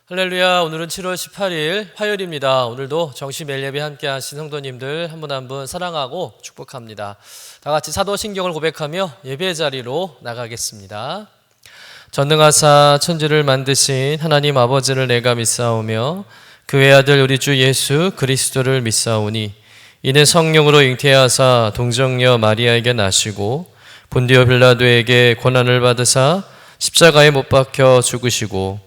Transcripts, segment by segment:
할렐루야. 오늘은 7월 18일 화요일입니다. 오늘도 정시 매일 예배 함께 하신 성도님들 한 분 한 분 사랑하고 축복합니다. 다 같이 사도신경을 고백하며 예배 자리로 나가겠습니다. 전능하사 천지를 만드신 하나님 아버지를 내가 믿사오며 그 외아들 우리 주 예수 그리스도를 믿사오니 이는 성령으로 잉태하사 동정녀 마리아에게 나시고 본디오 빌라도에게 고난을 받으사 십자가에 못 박혀 죽으시고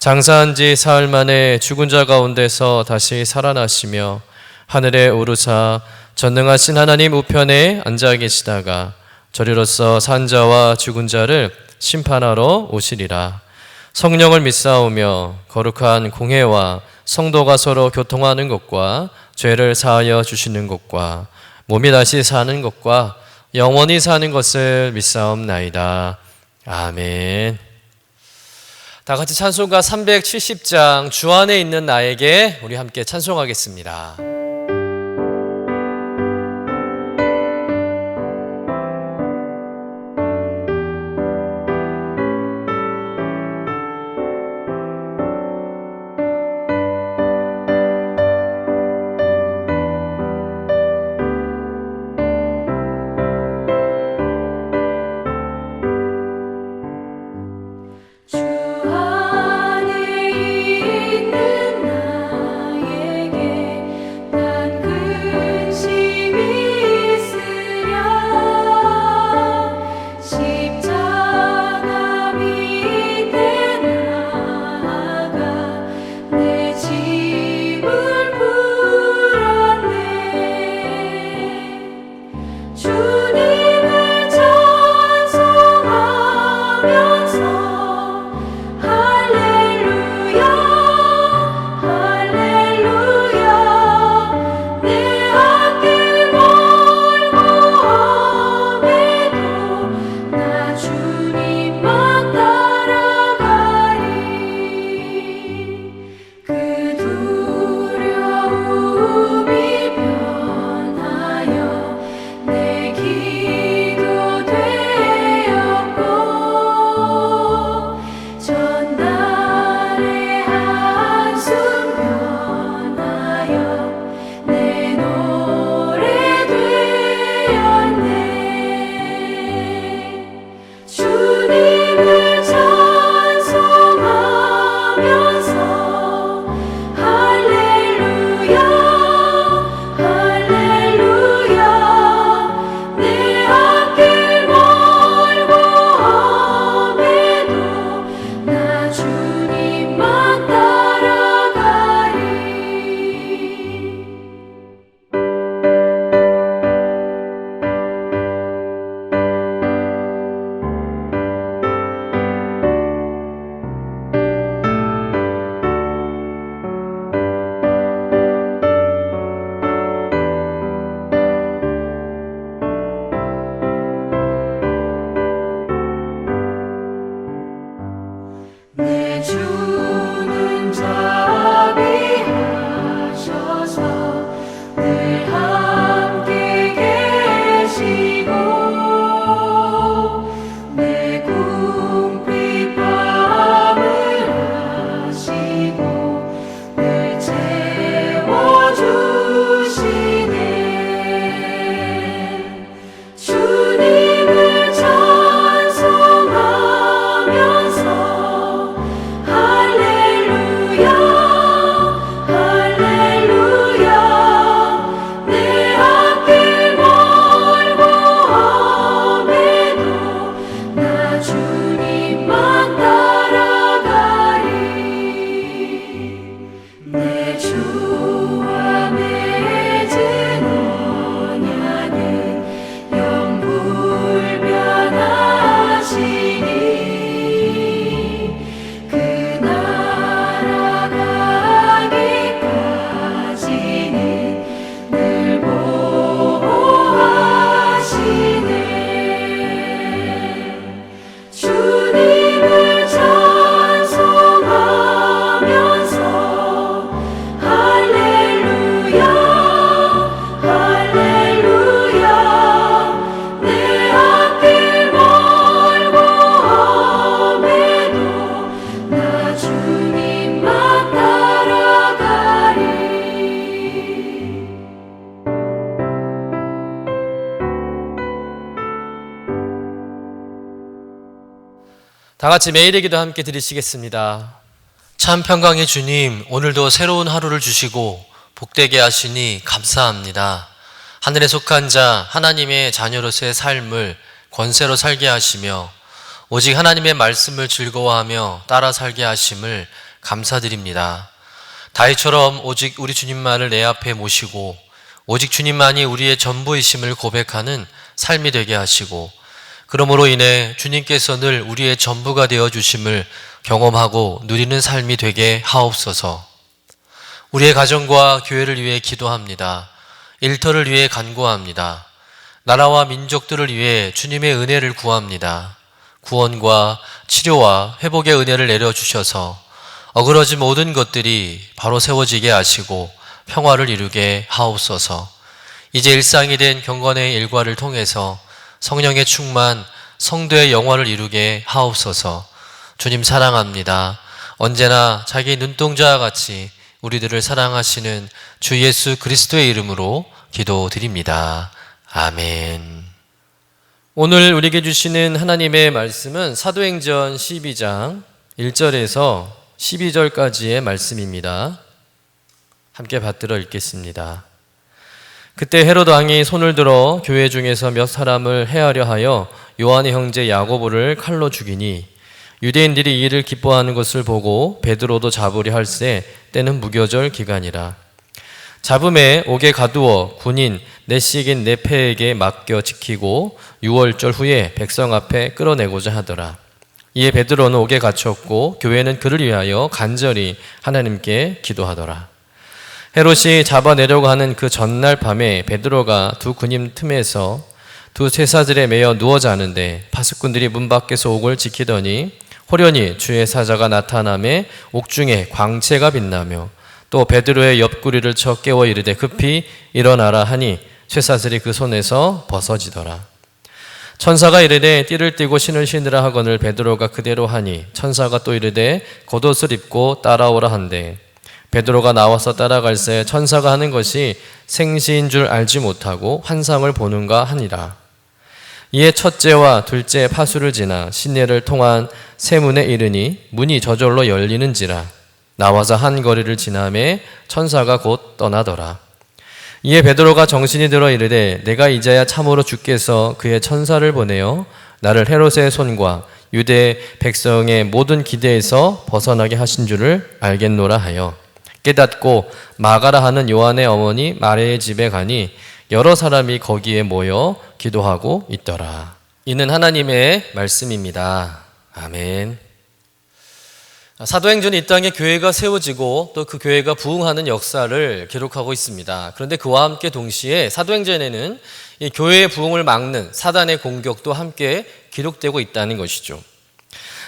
장사한 지 사흘 만에 죽은 자 가운데서 다시 살아나시며 하늘에 오르사 전능하신 하나님 우편에 앉아 계시다가 저리로서 산 자와 죽은 자를 심판하러 오시리라. 성령을 믿사오며 거룩한 공회와 성도가 서로 교통하는 것과 죄를 사하여 주시는 것과 몸이 다시 사는 것과 영원히 사는 것을 믿사옵나이다. 아멘. 다 같이 찬송가 370장 주 안에 있는 나에게 우리 함께 찬송하겠습니다. 주님을 찬송하면서 다 같이 매일의 기도 함께 드리시겠습니다. 참 평강의 주님, 오늘도 새로운 하루를 주시고 복되게 하시니 감사합니다. 하늘에 속한 자 하나님의 자녀로서의 삶을 권세로 살게 하시며 오직 하나님의 말씀을 즐거워하며 따라 살게 하심을 감사드립니다. 다윗처럼 오직 우리 주님만을 내 앞에 모시고 오직 주님만이 우리의 전부이심을 고백하는 삶이 되게 하시고, 그러므로 인해 주님께서 늘 우리의 전부가 되어 주심을 경험하고 누리는 삶이 되게 하옵소서. 우리의 가정과 교회를 위해 기도합니다. 일터를 위해 간구합니다. 나라와 민족들을 위해 주님의 은혜를 구합니다. 구원과 치료와 회복의 은혜를 내려주셔서 어그러진 모든 것들이 바로 세워지게 하시고 평화를 이루게 하옵소서. 이제 일상이 된 경건의 일과를 통해서 성령의 충만, 성도의 영화를 이루게 하옵소서. 주님 사랑합니다. 언제나 자기 눈동자와 같이 우리들을 사랑하시는 주 예수 그리스도의 이름으로 기도드립니다. 아멘. 오늘 우리에게 주시는 하나님의 말씀은 사도행전 12장 1절에서 12절까지의 말씀입니다. 함께 받들어 읽겠습니다. 그때 헤롯 왕이 손을 들어 교회 중에서 몇 사람을 해하려 하여 요한의 형제 야고보를 칼로 죽이니, 유대인들이 이 일을 기뻐하는 것을 보고 베드로도 잡으려 할새 때는 무교절 기간이라. 잡음에 옥에 가두어 군인 넷씩인 네페에게 맡겨 지키고 6월절 후에 백성 앞에 끌어내고자 하더라. 이에 베드로는 옥에 갇혔고 교회는 그를 위하여 간절히 하나님께 기도하더라. 헤롯이 잡아내려고 하는 그 전날 밤에 베드로가 두 군인 틈에서 두 쇠사슬에 매여 누워 자는데 파수꾼들이 문 밖에서 옥을 지키더니 호련히 주의 사자가 나타나매 옥중에 광채가 빛나며 또 베드로의 옆구리를 쳐 깨워 이르되 급히 일어나라 하니 쇠사슬이 그 손에서 벗어지더라. 천사가 이르되 띠를 띠고 신을 신으라 하거늘 베드로가 그대로 하니 천사가 또 이르되 겉옷을 입고 따라오라 한대 베드로가 나와서 따라갈새 천사가 하는 것이 생시인 줄 알지 못하고 환상을 보는가 하니라. 이에 첫째와 둘째 파수를 지나 시내를 통한 세문에 이르니 문이 저절로 열리는지라. 나와서 한 거리를 지나매 천사가 곧 떠나더라. 이에 베드로가 정신이 들어 이르되 내가 이제야 참으로 주께서 그의 천사를 보내어 나를 헤롯의 손과 유대 백성의 모든 기대에서 벗어나게 하신 줄을 알겠노라 하여 깨닫고 마가라 하는 요한의 어머니 마리의 집에 가니 여러 사람이 거기에 모여 기도하고 있더라. 이는 하나님의 말씀입니다. 아멘. 사도행전이 이 땅에 교회가 세워지고 또 그 교회가 부흥하는 역사를 기록하고 있습니다. 그런데 그와 함께 동시에 사도행전에는 이 교회의 부흥을 막는 사단의 공격도 함께 기록되고 있다는 것이죠.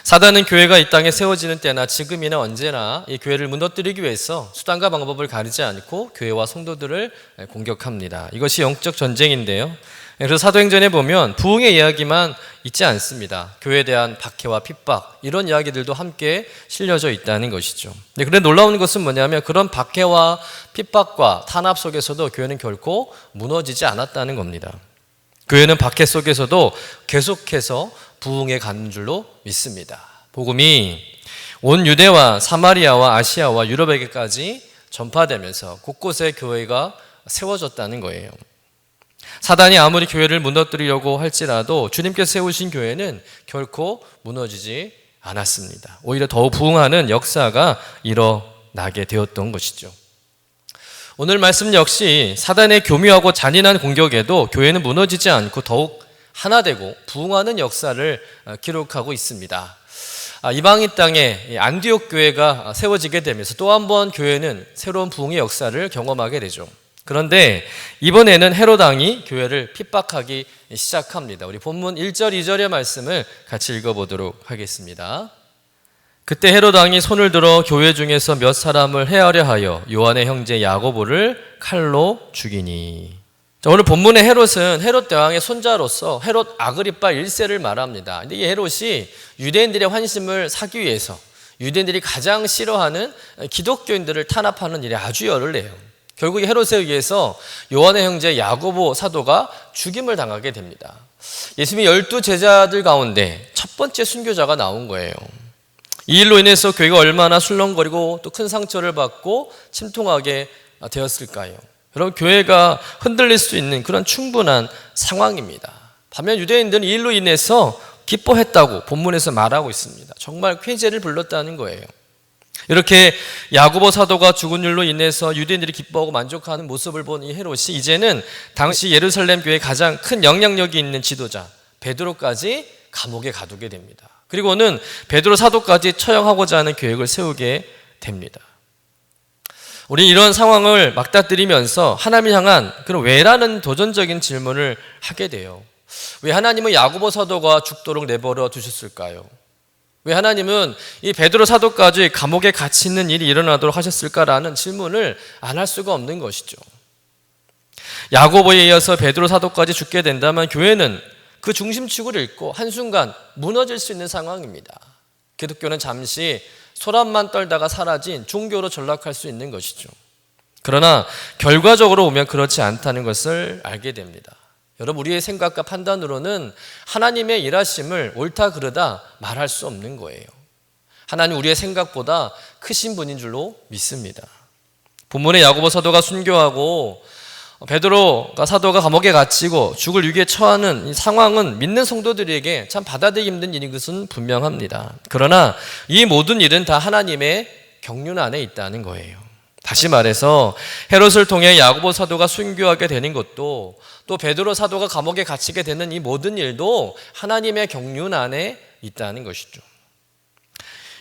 사단은 교회가 이 땅에 세워지는 때나 지금이나 언제나 이 교회를 무너뜨리기 위해서 수단과 방법을 가리지 않고 교회와 성도들을 공격합니다. 이것이 영적 전쟁인데요. 그래서 사도행전에 보면 부흥의 이야기만 있지 않습니다. 교회에 대한 박해와 핍박, 이런 이야기들도 함께 실려져 있다는 것이죠. 그런데 놀라운 것은 뭐냐면 그런 박해와 핍박과 탄압 속에서도 교회는 결코 무너지지 않았다는 겁니다. 교회는 박해 속에서도 계속해서 부흥해 가는 줄로 믿습니다. 복음이 온 유대와 사마리아와 아시아와 유럽에게까지 전파되면서 곳곳에 교회가 세워졌다는 거예요. 사단이 아무리 교회를 무너뜨리려고 할지라도 주님께서 세우신 교회는 결코 무너지지 않았습니다. 오히려 더욱 부흥하는 역사가 일어나게 되었던 것이죠. 오늘 말씀 역시 사단의 교묘하고 잔인한 공격에도 교회는 무너지지 않고 더욱 하나 되고 부흥하는 역사를 기록하고 있습니다. 이방인 땅에 안디옥 교회가 세워지게 되면서 또 한 번 교회는 새로운 부흥의 역사를 경험하게 되죠. 그런데 이번에는 헤롯 왕이 교회를 핍박하기 시작합니다. 우리 본문 1절, 2절의 말씀을 같이 읽어보도록 하겠습니다. 그때 헤롯 왕이 손을 들어 교회 중에서 몇 사람을 해하려 하여 요한의 형제 야고보를 칼로 죽이니. 오늘 본문의 헤롯은 헤롯 대왕의 손자로서 헤롯 아그리파 1세를 말합니다. 근데 이 헤롯이 유대인들의 환심을 사기 위해서 유대인들이 가장 싫어하는 기독교인들을 탄압하는 일에 아주 열을 내요. 결국 헤롯에 의해서 요한의 형제 야고보 사도가 죽임을 당하게 됩니다. 예수님이 12 제자들 가운데 첫 번째 순교자가 나온 거예요. 이 일로 인해서 교회가 얼마나 술렁거리고 또 큰 상처를 받고 침통하게 되었을까요? 여러분, 교회가 흔들릴 수 있는 그런 충분한 상황입니다. 반면 유대인들은 이 일로 인해서 기뻐했다고 본문에서 말하고 있습니다. 정말 쾌재를 불렀다는 거예요. 이렇게 야고보 사도가 죽은 일로 인해서 유대인들이 기뻐하고 만족하는 모습을 본 이 헤롯이 이제는 당시 예루살렘 교회의 가장 큰 영향력이 있는 지도자 베드로까지 감옥에 가두게 됩니다. 그리고는 베드로 사도까지 처형하고자 하는 계획을 세우게 됩니다. 우리는 이런 상황을 맞닥뜨리면서 하나님을 향한 그런 왜라는 도전적인 질문을 하게 돼요. 왜 하나님은 야고보 사도가 죽도록 내버려 두셨을까요? 왜 하나님은 이 베드로 사도까지 감옥에 갇혀 있는 일이 일어나도록 하셨을까라는 질문을 안 할 수가 없는 것이죠. 야고보에 이어서 베드로 사도까지 죽게 된다면 교회는 그 중심축을 잃고 한순간 무너질 수 있는 상황입니다. 기독교는 잠시 소란만 떨다가 사라진 종교로 전락할 수 있는 것이죠. 그러나 결과적으로 보면 그렇지 않다는 것을 알게 됩니다. 여러분, 우리의 생각과 판단으로는 하나님의 일하심을 옳다 그르다 말할 수 없는 거예요. 하나님 우리의 생각보다 크신 분인 줄로 믿습니다. 본문에 야고보 사도가 순교하고 베드로가 사도가 감옥에 갇히고 죽을 위기에 처하는 이 상황은 믿는 성도들에게 참 받아들이기 힘든 일인 것은 분명합니다. 그러나 이 모든 일은 다 하나님의 경륜 안에 있다는 거예요. 다시 말해서 헤롯을 통해 야고보 사도가 순교하게 되는 것도 또 베드로 사도가 감옥에 갇히게 되는 이 모든 일도 하나님의 경륜 안에 있다는 것이죠.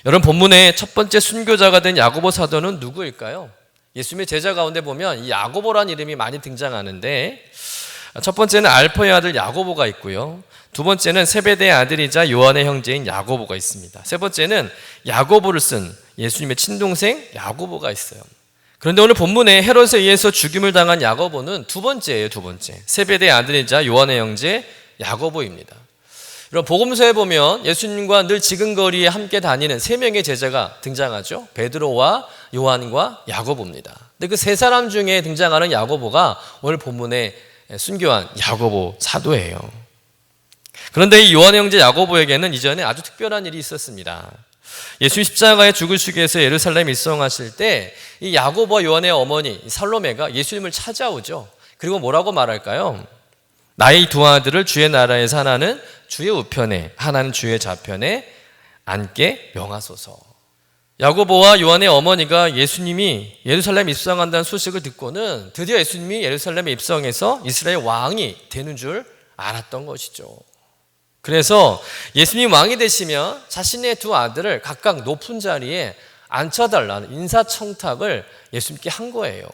여러분, 본문의 첫 번째 순교자가 된 야고보 사도는 누구일까요? 예수님의 제자 가운데 보면 이 야고보라는 이름이 많이 등장하는데 첫 번째는 알포의 아들 야고보가 있고요. 두 번째는 세베대의 아들이자 요한의 형제인 야고보가 있습니다. 세 번째는 야고보를 쓴 예수님의 친동생 야고보가 있어요. 그런데 오늘 본문에 헤롯에 의해서 죽임을 당한 야고보는 두 번째예요. 두 번째. 세베대의 아들이자 요한의 형제 야고보입니다. 여러분, 복음서에 보면 예수님과 늘 지근거리에 함께 다니는 세 명의 제자가 등장하죠. 베드로와 요한과 야고보입니다. 근데 그 세 사람 중에 등장하는 야고보가 오늘 본문에 순교한 야고보 사도예요. 그런데 이 요한의 형제 야고보에게는 이전에 아주 특별한 일이 있었습니다. 예수님 십자가에 죽으시기 위해서 예루살렘에 입성하실 때 이 야고보와 요한의 어머니 살로메가 예수님을 찾아오죠. 그리고 뭐라고 말할까요? 나의 두 아들을 주의 나라에서 하나는 주의 우편에 하나는 주의 좌편에 앉게 명하소서. 야고보와 요한의 어머니가 예수님이 예루살렘에 입성한다는 소식을 듣고는 드디어 예수님이 예루살렘에 입성해서 이스라엘 왕이 되는 줄 알았던 것이죠. 그래서 예수님 왕이 되시면 자신의 두 아들을 각각 높은 자리에 앉혀달라는 인사청탁을 예수님께 한 거예요.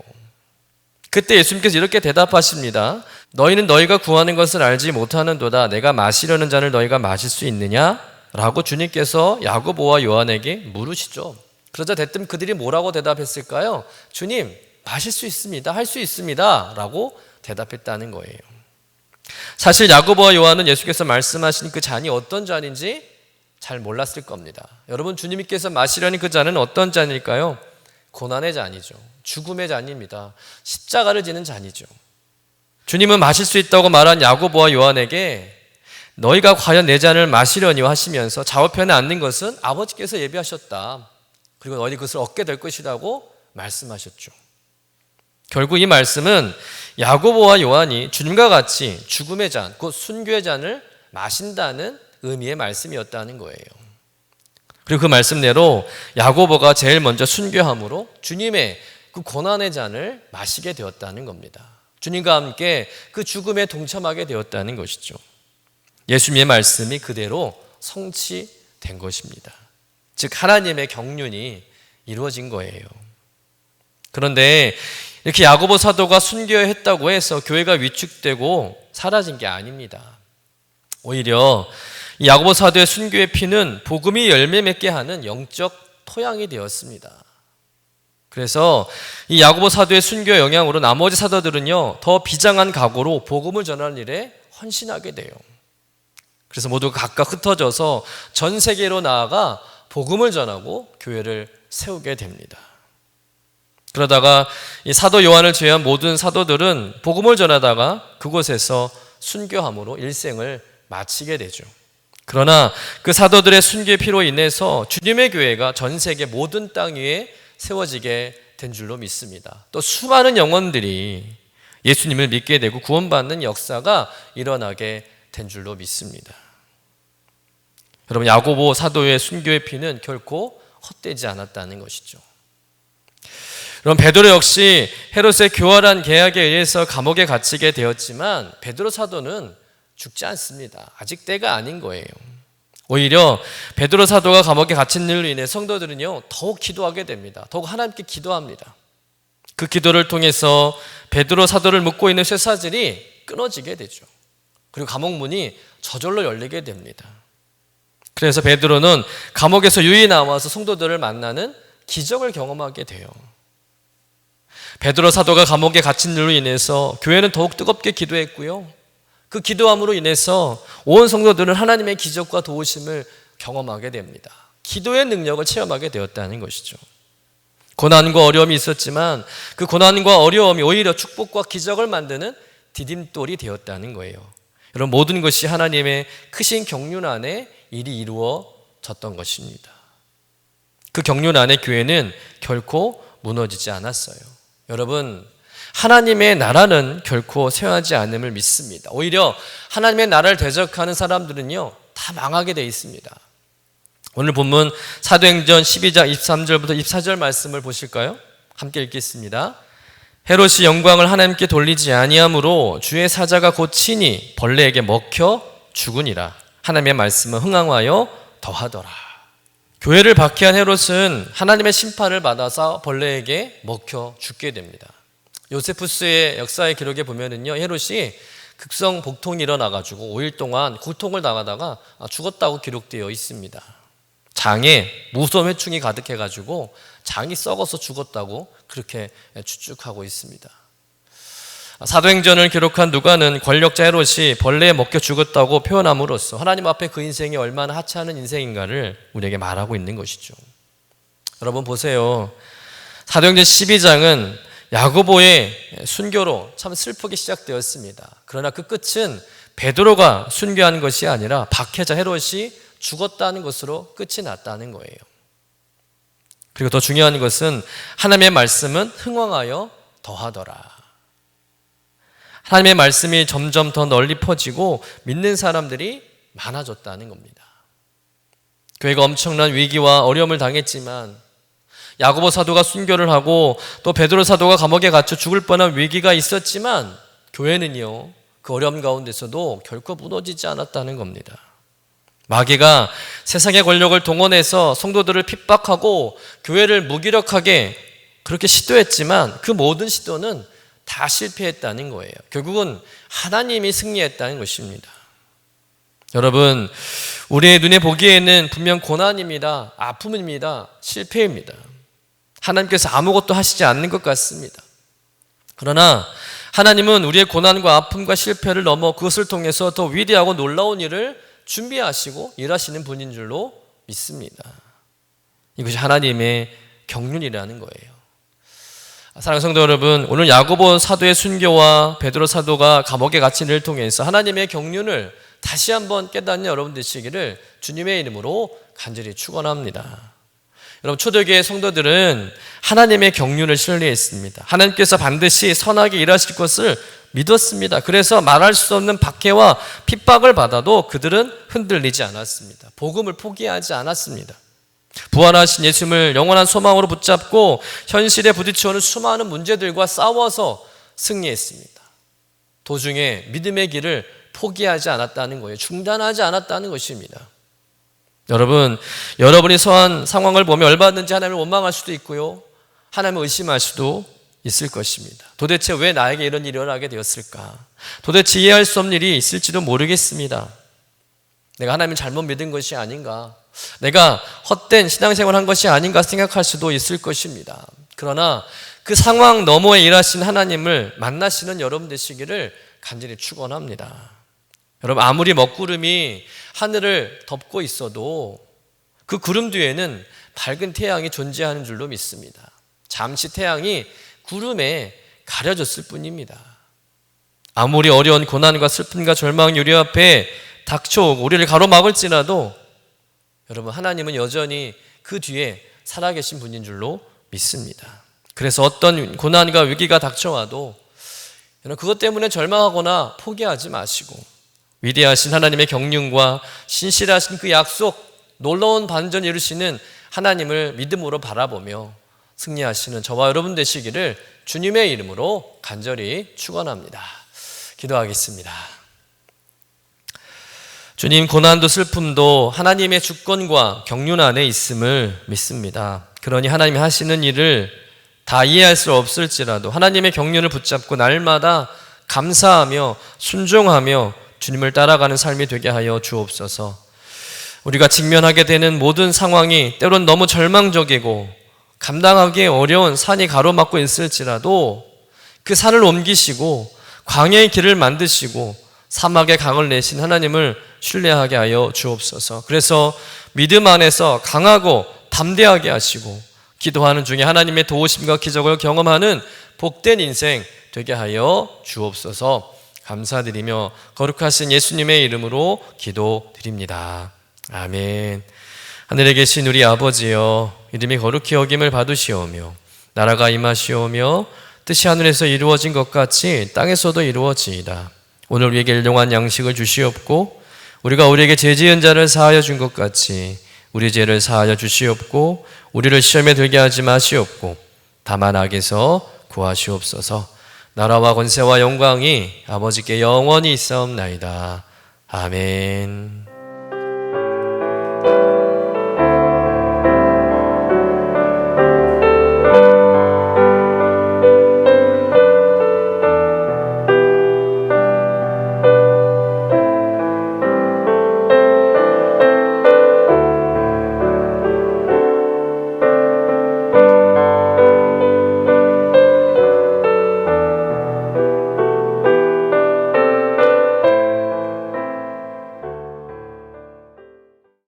그때 예수님께서 이렇게 대답하십니다. 너희는 너희가 구하는 것을 알지 못하는도다. 내가 마시려는 잔을 너희가 마실 수 있느냐? 라고 주님께서 야고보와 요한에게 물으시죠. 그러자 대뜸 그들이 뭐라고 대답했을까요? 주님, 마실 수 있습니다. 할 수 있습니다. 라고 대답했다는 거예요. 사실 야고보와 요한은 예수께서 말씀하신 그 잔이 어떤 잔인지 잘 몰랐을 겁니다. 여러분, 주님께서 마시려는 그 잔은 어떤 잔일까요? 고난의 잔이죠. 죽음의 잔입니다. 십자가를 지는 잔이죠. 주님은 마실 수 있다고 말한 야고보와 요한에게 너희가 과연 내 잔을 마시려니 하시면서 좌우편에 앉는 것은 아버지께서 예비하셨다. 그리고 너희들이 그것을 얻게 될 것이라고 말씀하셨죠. 결국 이 말씀은 야고보와 요한이 주님과 같이 죽음의 잔, 곧 순교의 잔을 마신다는 의미의 말씀이었다는 거예요. 그리고 그 말씀대로 야고보가 제일 먼저 순교함으로 주님의 그 고난의 잔을 마시게 되었다는 겁니다. 주님과 함께 그 죽음에 동참하게 되었다는 것이죠. 예수님의 말씀이 그대로 성취된 것입니다. 즉 하나님의 경륜이 이루어진 거예요. 그런데 이렇게 야고보 사도가 순교했다고 해서 교회가 위축되고 사라진 게 아닙니다. 오히려 이 야고보 사도의 순교의 피는 복음이 열매 맺게 하는 영적 토양이 되었습니다. 그래서 이 야고보 사도의 순교의 영향으로 나머지 사도들은요 더 비장한 각오로 복음을 전하는 일에 헌신하게 돼요. 그래서 모두 각각 흩어져서 전 세계로 나아가 복음을 전하고 교회를 세우게 됩니다. 그러다가 이 사도 요한을 제외한 모든 사도들은 복음을 전하다가 그곳에서 순교함으로 일생을 마치게 되죠. 그러나 그 사도들의 순교의 피로 인해서 주님의 교회가 전 세계 모든 땅 위에 세워지게 된 줄로 믿습니다. 또 수많은 영혼들이 예수님을 믿게 되고 구원받는 역사가 일어나게 된 줄로 믿습니다. 여러분, 야고보 사도의 순교의 피는 결코 헛되지 않았다는 것이죠. 여러분, 베드로 역시 헤롯의 교활한 계약에 의해서 감옥에 갇히게 되었지만 베드로 사도는 죽지 않습니다. 아직 때가 아닌 거예요. 오히려 베드로 사도가 감옥에 갇힌 일로 인해 성도들은요 더욱 기도하게 됩니다. 더욱 하나님께 기도합니다. 그 기도를 통해서 베드로 사도를 묶고 있는 쇠사슬이 끊어지게 되죠. 그리고 감옥 문이 저절로 열리게 됩니다. 그래서 베드로는 감옥에서 유이 나와서 성도들을 만나는 기적을 경험하게 돼요. 베드로 사도가 감옥에 갇힌 일로 인해서 교회는 더욱 뜨겁게 기도했고요. 그 기도함으로 인해서 온 성도들은 하나님의 기적과 도우심을 경험하게 됩니다. 기도의 능력을 체험하게 되었다는 것이죠. 고난과 어려움이 있었지만 그 고난과 어려움이 오히려 축복과 기적을 만드는 디딤돌이 되었다는 거예요. 여러분, 모든 것이 하나님의 크신 경륜 안에 일이 이루어졌던 것입니다. 그 경륜 안에 교회는 결코 무너지지 않았어요. 여러분, 하나님의 나라는 결코 쇠하지 않음을 믿습니다. 오히려 하나님의 나라를 대적하는 사람들은요 다 망하게 되어 있습니다. 오늘 본문 사도행전 12장 23절부터 24절 말씀을 보실까요? 함께 읽겠습니다. 헤롯이 영광을 하나님께 돌리지 아니하므로 주의 사자가 곧 친히 벌레에게 먹혀 죽으니라. 하나님의 말씀은 흥황하여 더하더라. 교회를 박해한 헤롯은 하나님의 심판을 받아서 벌레에게 먹혀 죽게 됩니다. 요세푸스의 역사의 기록에 보면은요, 헤롯이 극성 복통이 일어나가지고 5일 동안 고통을 당하다가 죽었다고 기록되어 있습니다. 장에 무서운 회충이 가득해가지고 장이 썩어서 죽었다고 그렇게 추측하고 있습니다. 사도행전을 기록한 누가는 권력자 헤롯이 벌레에 먹혀 죽었다고 표현함으로써 하나님 앞에 그 인생이 얼마나 하찮은 인생인가를 우리에게 말하고 있는 것이죠. 여러분 보세요. 사도행전 12장은 야고보의 순교로 참 슬프게 시작되었습니다. 그러나 그 끝은 베드로가 순교한 것이 아니라 박해자 헤롯이 죽었다는 것으로 끝이 났다는 거예요. 그리고 더 중요한 것은 하나님의 말씀은 흥황하여 더하더라. 하나님의 말씀이 점점 더 널리 퍼지고 믿는 사람들이 많아졌다는 겁니다. 교회가 엄청난 위기와 어려움을 당했지만 야고보 사도가 순교를 하고 또 베드로 사도가 감옥에 갇혀 죽을 뻔한 위기가 있었지만 교회는요 그 어려움 가운데서도 결코 무너지지 않았다는 겁니다. 마귀가 세상의 권력을 동원해서 성도들을 핍박하고 교회를 무기력하게 그렇게 시도했지만 그 모든 시도는 다 실패했다는 거예요. 결국은 하나님이 승리했다는 것입니다. 여러분, 우리의 눈에 보기에는 분명 고난입니다. 아픔입니다. 실패입니다. 하나님께서 아무것도 하시지 않는 것 같습니다. 그러나 하나님은 우리의 고난과 아픔과 실패를 넘어 그것을 통해서 더 위대하고 놀라운 일을 준비하시고 일하시는 분인 줄로 믿습니다. 이것이 하나님의 경륜이라는 거예요. 사랑하는 성도 여러분, 오늘 야고보 사도의 순교와 베드로 사도가 감옥에 갇힌 일을 통해서 하나님의 경륜을 다시 한번 깨닫는 여러분 되시기를 주님의 이름으로 간절히 축원합니다. 여러분, 초대교회 성도들은 하나님의 경륜을 신뢰했습니다. 하나님께서 반드시 선하게 일하실 것을 믿었습니다. 그래서 말할 수 없는 박해와 핍박을 받아도 그들은 흔들리지 않았습니다. 복음을 포기하지 않았습니다. 부활하신 예수님을 영원한 소망으로 붙잡고 현실에 부딪혀오는 수많은 문제들과 싸워서 승리했습니다. 도중에 믿음의 길을 포기하지 않았다는 거예요. 중단하지 않았다는 것입니다. 여러분, 여러분이 처한 상황을 보면 얼마든지 하나님을 원망할 수도 있고요, 하나님을 의심할 수도 있을 것입니다. 도대체 왜 나에게 이런 일이 일어나게 되었을까? 도대체 이해할 수 없는 일이 있을지도 모르겠습니다. 내가 하나님을 잘못 믿은 것이 아닌가? 내가 헛된 신앙생활을 한 것이 아닌가 생각할 수도 있을 것입니다. 그러나 그 상황 너머에 일하신 하나님을 만나시는 여러분 되시기를 간절히 축원합니다. 여러분, 아무리 먹구름이 하늘을 덮고 있어도 그 구름 뒤에는 밝은 태양이 존재하는 줄로 믿습니다. 잠시 태양이 구름에 가려졌을 뿐입니다. 아무리 어려운 고난과 슬픔과 절망 우리 앞에 닥쳐오고 우리를 가로막을지라도 여러분, 하나님은 여전히 그 뒤에 살아계신 분인 줄로 믿습니다. 그래서 어떤 고난과 위기가 닥쳐와도 여러분, 그것 때문에 절망하거나 포기하지 마시고 위대하신 하나님의 경륜과 신실하신 그 약속, 놀라운 반전 이루시는 하나님을 믿음으로 바라보며 승리하시는 저와 여러분 되시기를 주님의 이름으로 간절히 축원합니다. 기도하겠습니다. 주님, 고난도 슬픔도 하나님의 주권과 경륜 안에 있음을 믿습니다. 그러니 하나님이 하시는 일을 다 이해할 수 없을지라도 하나님의 경륜을 붙잡고 날마다 감사하며 순종하며 주님을 따라가는 삶이 되게 하여 주옵소서. 우리가 직면하게 되는 모든 상황이 때론 너무 절망적이고 감당하기 어려운 산이 가로막고 있을지라도 그 산을 옮기시고 광야의 길을 만드시고 사막의 강을 내신 하나님을 신뢰하게 하여 주옵소서. 그래서 믿음 안에서 강하고 담대하게 하시고 기도하는 중에 하나님의 도우심과 기적을 경험하는 복된 인생 되게 하여 주옵소서. 감사드리며 거룩하신 예수님의 이름으로 기도드립니다. 아멘. 하늘에 계신 우리 아버지여, 이름이 거룩히 여김을 받으시오며 나라가 임하시오며 뜻이 하늘에서 이루어진 것 같이 땅에서도 이루어지이다. 오늘 우리에게 일용할 양식을 주시옵고 우리가 우리에게 죄 지은 자를 사하여 준 것 같이 우리 죄를 사하여 주시옵고 우리를 시험에 들게 하지 마시옵고 다만 악에서 구하시옵소서. 나라와 권세와 영광이 아버지께 영원히 있사옵나이다. 아멘.